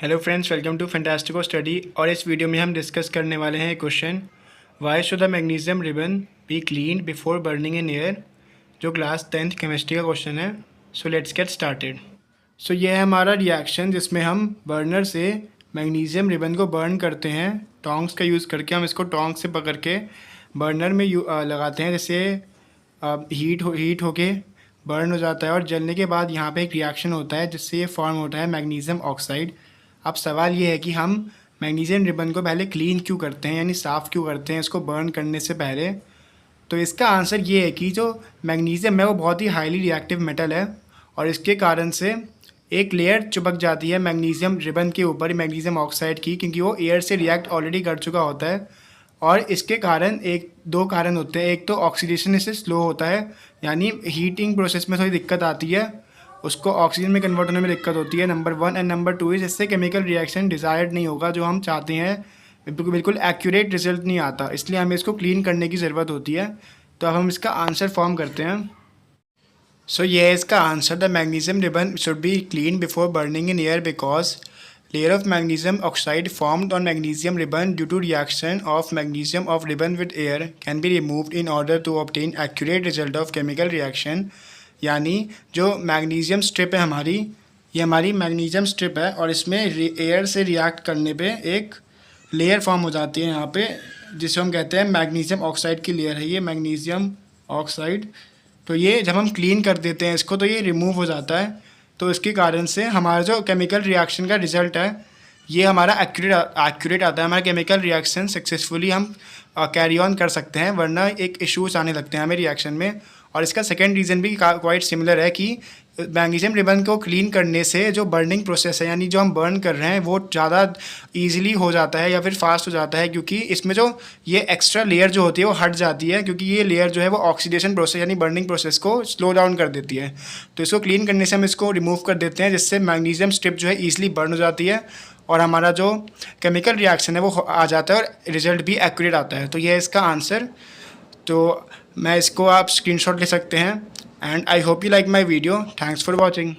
Hello friends, welcome to Fantastico study. और इस video में हम डिस्कस करने वाले हैं question why should the magnesium ribbon be clean before burning in air, जो क्लास 10th केमिस्ट्री का क्वेश्चन है। So let's get started. So ये है हमारा रिएक्शन जिसमें हम बर्नर से मैग्नीशियम रिबन को बर्न करते हैं। टोंग्स का यूज़ करके हम इसको टोंग्स से पकड़ के बर्नर में लगाते हैं, जैसे हीट होके बर्न हो जाता है और जलने के बाद यहाँ पे एक रिएक्शन होता है जिससे ये फॉर्म होता है मैग्नीशियम ऑक्साइड। अब सवाल ये है कि हम मैग्नीशियम रिबन को पहले क्लीन क्यों करते हैं, यानी साफ़ क्यों करते हैं इसको बर्न करने से पहले। तो इसका आंसर ये है कि जो मैग्नीशियम है वो बहुत ही हाईली रिएक्टिव मेटल है और इसके कारण से एक लेयर चिपक जाती है मैग्नीशियम रिबन के ऊपर मैग्नीशियम ऑक्साइड की, क्योंकि वो एयर से रिएक्ट ऑलरेडी कर चुका होता है। और इसके कारण दो कारण होते हैं। एक तो ऑक्सीडेशन इससे स्लो होता है, यानी हीटिंग प्रोसेस में थोड़ी दिक्कत आती है, उसको ऑक्सीजन में कन्वर्ट होने में दिक्कत होती है, नंबर 1। एंड नंबर 2 इज इससे केमिकल रिएक्शन डिज़ायर्ड नहीं होगा, जो हम चाहते हैं बिल्कुल एक्यूरेट रिजल्ट नहीं आता, इसलिए हमें इसको क्लीन करने की ज़रूरत होती है। तो अब हम इसका आंसर फॉर्म करते हैं। सो ये है इसका answer. The magnesium ribbon should be clean before burning in air because layer of magnesium oxide formed on magnesium ribbon due to reaction of magnesium of ribbon with air can be removed in order to obtain accurate result of chemical reaction। यानी जो magnesium strip है हमारी, ये हमारी magnesium strip है और इसमें air से रिएक्ट करने पे एक लेयर फॉर्म हो जाती है यहाँ पे, जिसे हम कहते हैं मैग्नीशियम ऑक्साइड की लेयर है ये मैग्नीशियम ऑक्साइड। तो ये जब हम क्लीन कर देते हैं इसको तो ये रिमूव हो जाता है। तो इसके कारण से हमारा जो केमिकल रिएक्शन का रिज़ल्ट है ये हमारा एक्यूरेट आता है। हमारा केमिकल रिएक्शन सक्सेसफुली हम कैरी ऑन कर सकते हैं, वरना एक इश्यूज आने लगते हैं हमें रिएक्शन में। और इसका सेकेंड रीज़न भी क्वाइट सिमिलर है कि मैग्नीशियम रिबन को क्लीन करने से जो बर्निंग प्रोसेस है, यानी जो हम बर्न कर रहे हैं वो ज़्यादा ईजिली हो जाता है या फिर फास्ट हो जाता है, क्योंकि इसमें जो ये एक्स्ट्रा लेयर जो होती है वो हट जाती है, क्योंकि ये लेयर जो है वो ऑक्सीडेशन प्रोसेस यानी बर्निंग प्रोसेस को स्लो डाउन कर देती है। तो इसको क्लीन करने से हम इसको रिमूव कर देते हैं, जिससे मैग्नीशियम स्ट्रिप जो है ईजिली बर्न हो जाती है और हमारा जो केमिकल रिएक्शन है वो आ जाता है और रिजल्ट भी एक्यूरेट आता है। तो ये है इसका आंसर। तो मैं इसको आप स्क्रीनशॉट ले सकते हैं। And I hope you like my video. Thanks for watching.